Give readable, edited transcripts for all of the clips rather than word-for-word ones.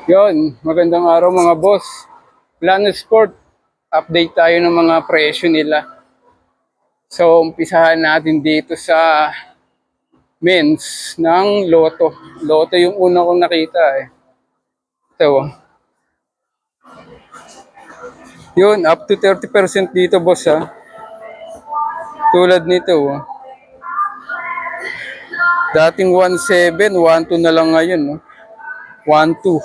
Yon, magandang araw mga boss. Planet Sport, update tayo ng mga presyo nila. So, umpisahan natin dito sa men's ng Lotto. Lotto yung una kong nakita eh. So, yun, up to 30% dito boss ha. Tulad nito. Dating 1.7, 1.2 na lang ngayon. No? 1.2.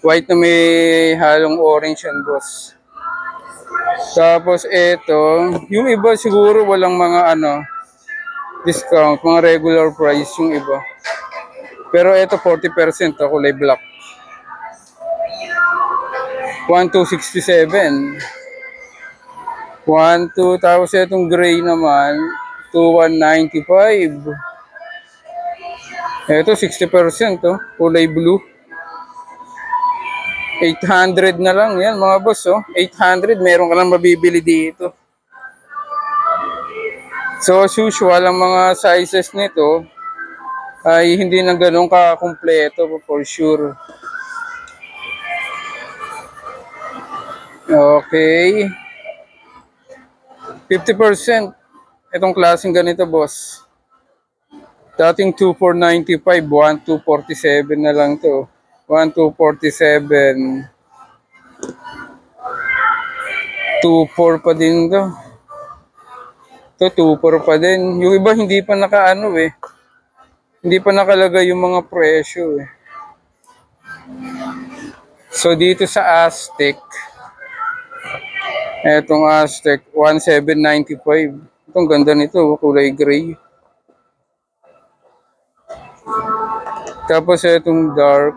White na may halong orange yan boss. Tapos ito, yung iba siguro walang mga discount, mga regular price yung iba. Pero ito 40% kulay black. 1,267. 1,200 tapos itong gray naman 2,195. Ito 60% kulay blue. 800 na lang yan mga boss 800 meron ka lang mabibili dito. So as usual ang mga sizes nito ay hindi na ganun ka-kumpleto for sure. Okay. 50% itong klaseng ganito boss. Dating 2,495, 1,247 na lang to. 1,247. 2,4 pa din to. Ito 2,4 pa din. Yung iba hindi pa hindi pa nakalagay yung mga presyo eh. So dito sa Aztec, etong Aztec 1,795. Itong ganda nito, kulay gray. Tapos itong dark,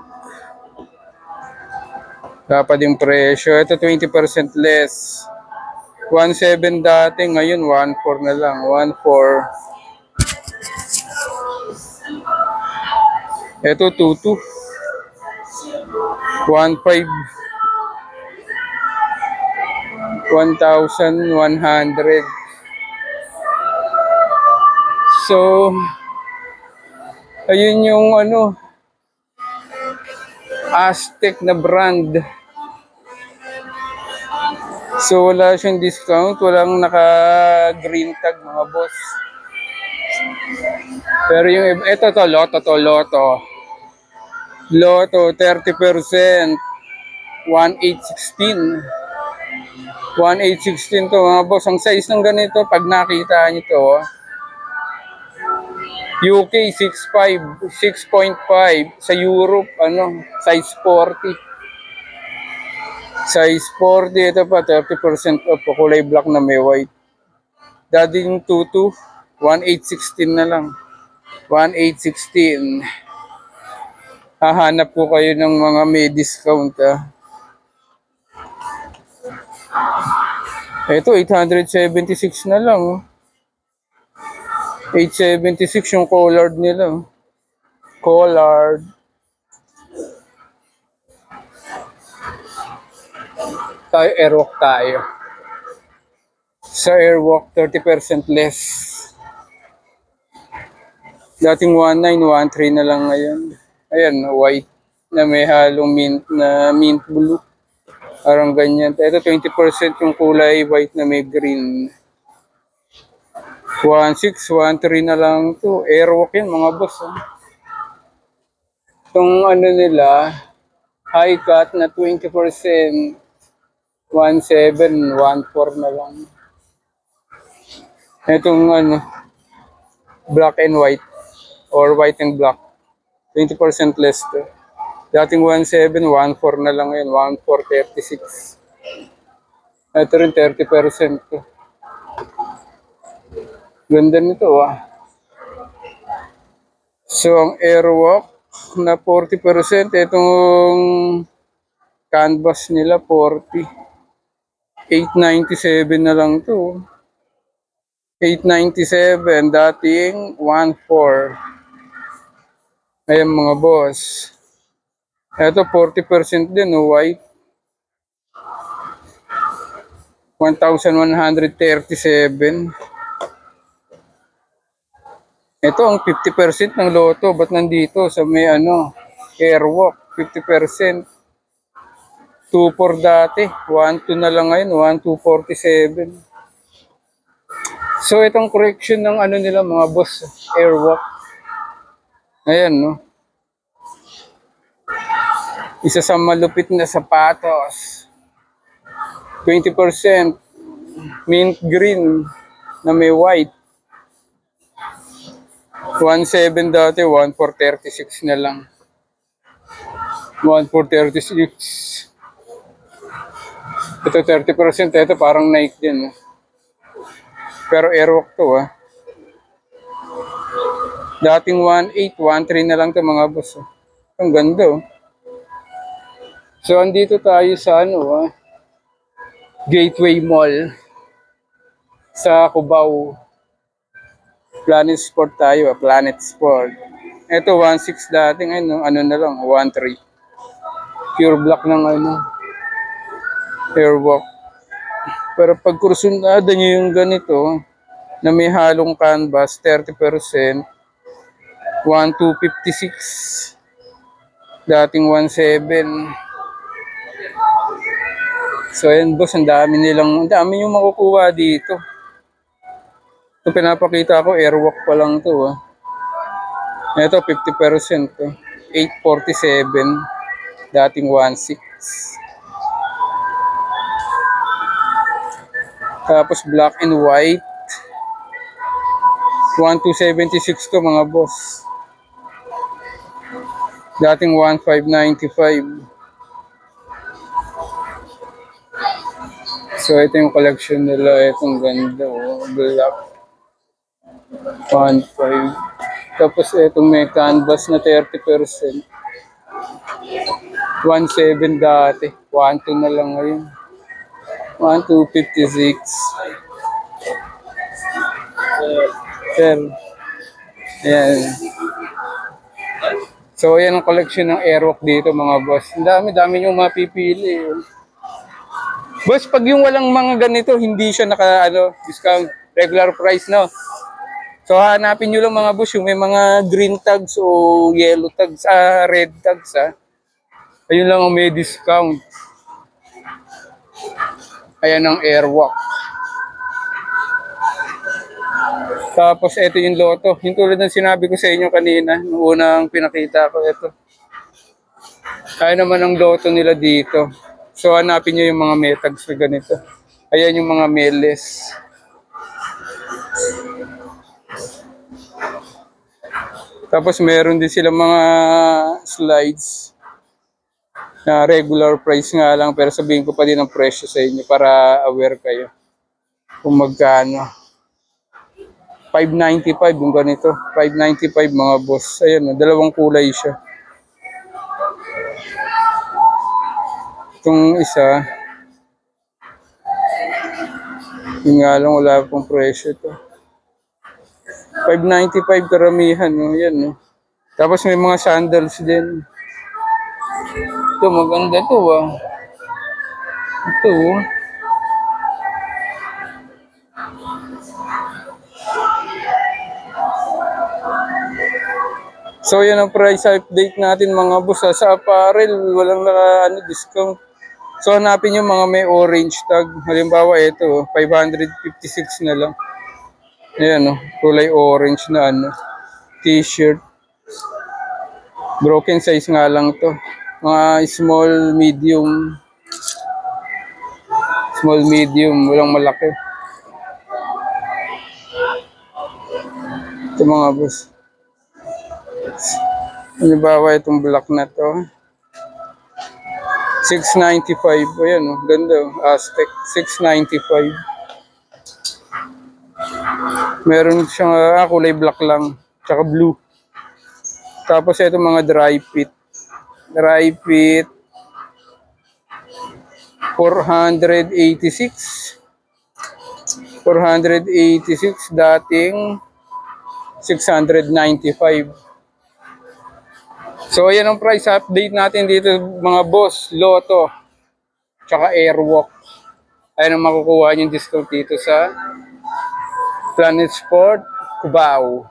dapat yung presyo. Ito 20% less. 1,7 dati, ngayon 1,4 na lang. 1,4. Ito 2,2. 1,5. 1,100. So, ayun yung Aztec na brand. So wala siyang discount, walang naka-green tag mga boss. Pero yung ito Lotto. Lotto 30%, 1,816. 1,816 to mga boss. Ang size ng ganito pag nakita niyo to, UK 6.5, 6.5, sa Europe size 40. Size 40, ito pa 30% off, kulay black na may white. Dating 2,2, 1,816 na lang. 1,816. Hahanap ko kayo ng mga may discount Ito 876 na lang 876 yung collard nila. Collard. Tayo Airwalk tayo. Sa Airwalk 30% less. Dating 1,913 na lang ngayon. Ayan, white na may halong mint blue. Parang ganyan. Ito 20% yung kulay white na may green. 1,613 na lang to. Airwalk yan mga boss. Itong nila, high cut na 20%. 1,714 na lang. Itong black and white or white and black. 20% less to. Dating 1,714 na lang ngayon. 1,436. Ito rin 30% to. Ganda nito So ang Airwalk na 40%, itong canvas nila 40. 897 na lang to. 897, dating 1,400. Ayan mga boss. Ito 40% din white. 1,137. Ito ang 50% ng Lotto. Ba't nandito sa may Airwalk, 50%. 2.4 dati. 1.2 na lang ngayon. 1.247. So, itong correction ng ano nila mga boss, Airwalk. Ayan, no? Isa sa malupit na sapatos. 20%. Mint green na may white. 1.7 dati, 1.436 na lang. 1.436. Ito 30%, ito parang Nike din. Pero Airwalk to Dating 1.8, 1.3 na lang to mga boss. Ang ganda So andito tayo sa Gateway Mall sa Cubao. Planet Sport tayo, Planet Sport. Ito 1.6 dating ano na lang, 1.3. Pure black ng Airwalk. Pero pag kursunada nyo yung ganito na may halong canvas, 30%, 1.256. Dating 1.7. So ayan boss, ang dami yung makukuha dito. Ito pinapakita ko, Airwalk pa lang to Ito 50% to. 8.47. Dating 1.6. Tapos black and white. 1.276 to mga boss. Dating 1.595. So ito yung collection nila. Itong ganda black. 1.5. Tapos itong may canvas na 30%. 1.7 dati. 1.2 na lang ngayon. 1.256. Ayan. So ayan ang collection ng Airwalk dito mga boss. Ang dami yung mapipili. Boss, pag yung walang mga ganito, hindi siya discount, regular price So hanapin nyo lang mga boss yung may mga green tags o yellow tags, red tags Ayun lang ang may discount. Ayan ang Airwalk. Tapos ito yung Lotto. Yung tulad ng sinabi ko sa inyo kanina, nung unang pinakita ko ito. Ayan naman ang Lotto nila dito. So hanapin nyo yung mga metags na ganito. Ayan yung mga meles. Tapos meron din sila mga slides na regular price nga lang, pero sabihin ko pa din ang presyo sa inyo para aware kayo kung magkano. 595 yung ganito. 595 mga boss. Ayan, dalawang kulay siya. Itong isa, yun nga lang, wala pong presyo to. 595 karamihan. Yan. Tapos may mga sandals din. Ito, maganda to Ito So yan ang price update natin mga boss. Sa apparel, walang discount. So hanapin yung mga may orange tag. Halimbawa ito, 556 na lang. Ayan kulay orange na t-shirt. Broken size nga lang to. Mga small, medium. Small, medium, walang malaki. Ito mga boss. Halimbawa itong black na to. 695. Ayan ganda Aztec. 695. Meron siyang kulay black lang. Tsaka blue. Tapos ito mga dry fit. Dry fit. 486. 486 dating 695. So ayan ang price update natin dito mga boss. Lotto tsaka Airwalk. Ayan ang makukuha yung discount dito sa Planet Sport Cubao.